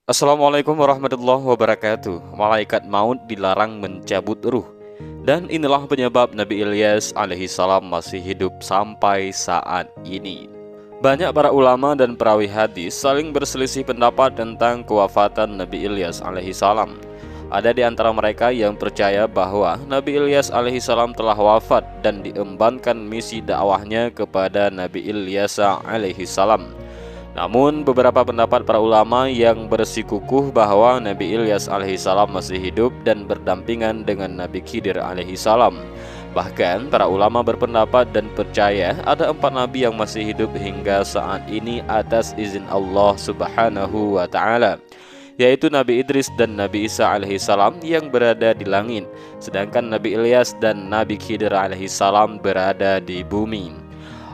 Assalamualaikum warahmatullahi wabarakatuh. Malaikat maut dilarang mencabut ruh. Dan inilah penyebab Nabi Ilyas alaihissalam masih hidup sampai saat ini. Banyak para ulama dan perawi hadis saling berselisih pendapat tentang kewafatan Nabi Ilyas alaihissalam. Ada di antara mereka yang percaya bahwa Nabi Ilyas alaihissalam telah wafat dan diembankan misi dakwahnya kepada Nabi Ilyas alaihissalam. Namun beberapa pendapat para ulama yang bersikukuh bahwa Nabi Ilyas alaihissalam masih hidup dan berdampingan dengan Nabi Khidir alaihissalam. Bahkan para ulama berpendapat dan percaya ada 4 nabi yang masih hidup hingga saat ini atas izin Allah subhanahu wa ta'ala, yaitu Nabi Idris dan Nabi Isa alaihissalam yang berada di langit, sedangkan Nabi Ilyas dan Nabi Khidir alaihissalam berada di bumi.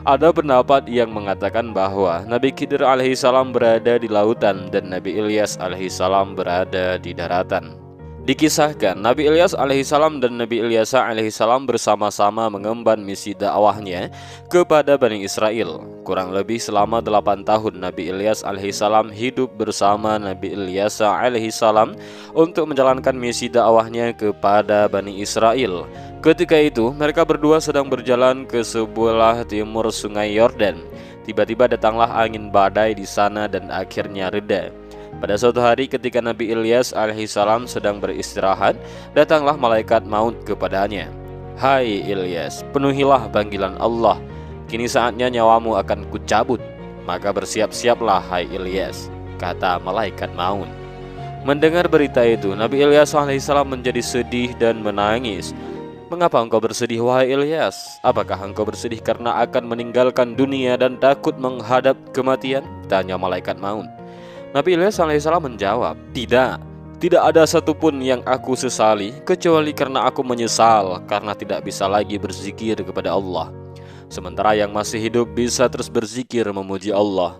Ada pendapat yang mengatakan bahwa Nabi Khidir alaihissalam berada di lautan dan Nabi Ilyas alaihissalam berada di daratan. Dikisahkan Nabi Ilyas alaihissalam dan Nabi Ilyasa alaihissalam bersama-sama mengemban misi dakwahnya kepada Bani Israel. Kurang lebih selama 8 tahun Nabi Ilyas alaihissalam hidup bersama Nabi Ilyasa alaihissalam untuk menjalankan misi dakwahnya kepada Bani Israel. Ketika itu mereka berdua sedang berjalan ke sebelah timur sungai Yordan. Tiba-tiba datanglah angin badai di sana dan akhirnya reda. Pada suatu hari ketika Nabi Ilyas alaihissalam sedang beristirahat, datanglah malaikat maut kepadanya. "Hai Ilyas, penuhilah panggilan Allah. Kini saatnya nyawamu akan kucabut. Maka bersiap-siaplah hai Ilyas," kata malaikat maut. Mendengar berita itu, Nabi Ilyas alaihissalam menjadi sedih dan menangis. "Mengapa engkau bersedih wahai Ilyas? Apakah engkau bersedih karena akan meninggalkan dunia dan takut menghadap kematian?" tanya malaikat maut. Nabi Ilyas alaihissalam menjawab, Tidak ada satupun yang aku sesali kecuali karena aku menyesal karena tidak bisa lagi berzikir kepada Allah. Sementara yang masih hidup bisa terus berzikir memuji Allah."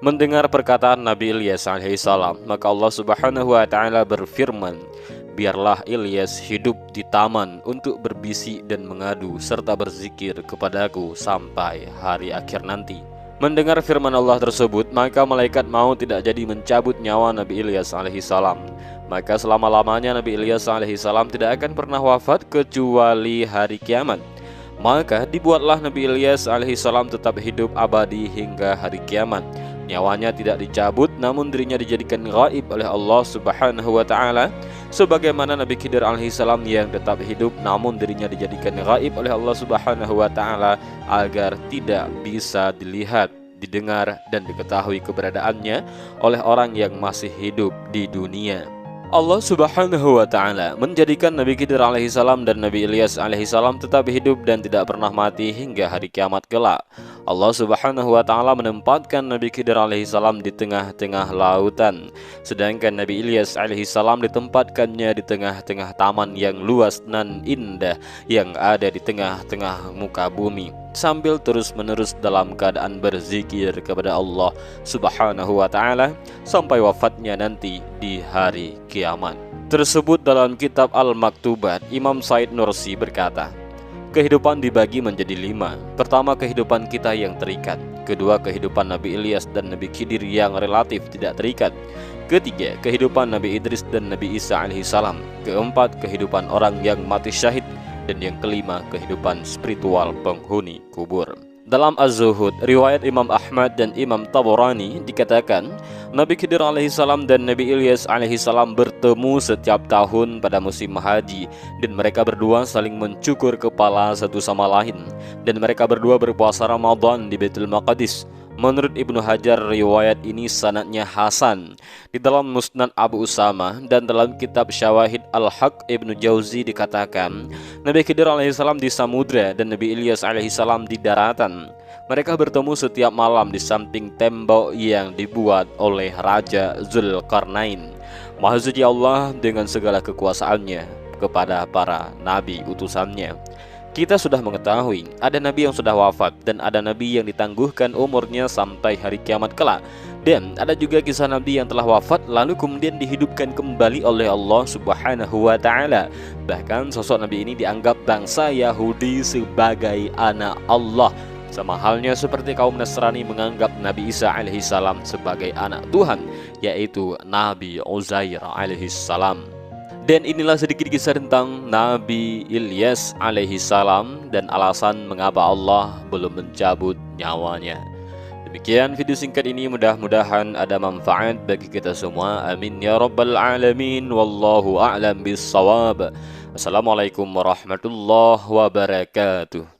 Mendengar perkataan Nabi Ilyas alaihissalam, maka Allah subhanahu wa ta'ala berfirman, "Biarlah Ilyas hidup di taman untuk berbisik dan mengadu serta berzikir kepadaku sampai hari akhir nanti." Mendengar firman Allah tersebut, maka malaikat maut tidak jadi mencabut nyawa Nabi Ilyas alaihissalam. Maka selama-lamanya Nabi Ilyas alaihissalam tidak akan pernah wafat kecuali hari kiamat. Maka dibuatlah Nabi Ilyas alaihissalam tetap hidup abadi hingga hari kiamat. Nyawanya tidak dicabut, namun dirinya dijadikan gaib oleh Allah subhanahu wa ta'ala, sebagaimana Nabi Khidir alaihissalam yang tetap hidup namun dirinya dijadikan gaib oleh Allah subhanahu wa ta'ala agar tidak bisa dilihat, didengar, dan diketahui keberadaannya oleh orang yang masih hidup di dunia. Allah subhanahu wa ta'ala menjadikan Nabi Khidir alaihissalam dan Nabi Ilyas alaihissalam tetap hidup dan tidak pernah mati hingga hari kiamat kelak. Allah subhanahu wa ta'ala menempatkan Nabi Khidir alaihissalam di tengah-tengah lautan, sedangkan Nabi Ilyas alaihissalam ditempatkannya di tengah-tengah taman yang luas dan indah yang ada di tengah-tengah muka bumi, sambil terus-menerus dalam keadaan berzikir kepada Allah subhanahu wa ta'ala sampai wafatnya nanti di hari kiamat. Tersebut dalam kitab Al-Maktubat, Imam Said Nursi berkata, "Kehidupan dibagi menjadi 5. Pertama, kehidupan kita yang terikat. Kedua, kehidupan Nabi Ilyas dan Nabi Khidir yang relatif tidak terikat. Ketiga, kehidupan Nabi Idris dan Nabi Isa alaihissalam. Keempat, kehidupan orang yang mati syahid. Dan yang kelima, kehidupan spiritual penghuni kubur." Dalam Az-Zuhud, riwayat Imam Ahmad dan Imam Tabarani dikatakan, Nabi Khidir alaihissalam dan Nabi Ilyas alaihissalam bertemu setiap tahun pada musim haji, dan mereka berdua saling mencukur kepala satu sama lain, dan mereka berdua berpuasa Ramadan di Baitul Maqdis. Menurut Ibnu Hajar, riwayat ini sanadnya hasan. Di dalam Musnad Abu Usama dan dalam kitab Syawahid Al-Haq Ibnu Jauzi dikatakan, Nabi Khidir alaihissalam di samudra dan Nabi Ilyas alaihissalam di daratan. Mereka bertemu setiap malam di samping tembok yang dibuat oleh Raja Zulkarnain. Maha Suci Allah dengan segala kekuasaannya kepada para nabi utusannya. Kita sudah mengetahui ada nabi yang sudah wafat dan ada nabi yang ditangguhkan umurnya sampai hari kiamat kelak. Dan ada juga kisah nabi yang telah wafat lalu kemudian dihidupkan kembali oleh Allah subhanahu wa ta'ala. Bahkan sosok nabi ini dianggap bangsa Yahudi sebagai anak Allah. Sama halnya seperti kaum Nasrani menganggap Nabi Isa alaihissalam sebagai anak Tuhan, yaitu Nabi Uzair alaihissalam. Dan inilah sedikit kisah tentang Nabi Ilyas alaihissalam dan alasan mengapa Allah belum mencabut nyawanya. Demikian video singkat ini, mudah-mudahan ada manfaat bagi kita semua. Amin ya rabbal alamin. Wallahu a'lam bissawab. Assalamualaikum warahmatullahi wabarakatuh.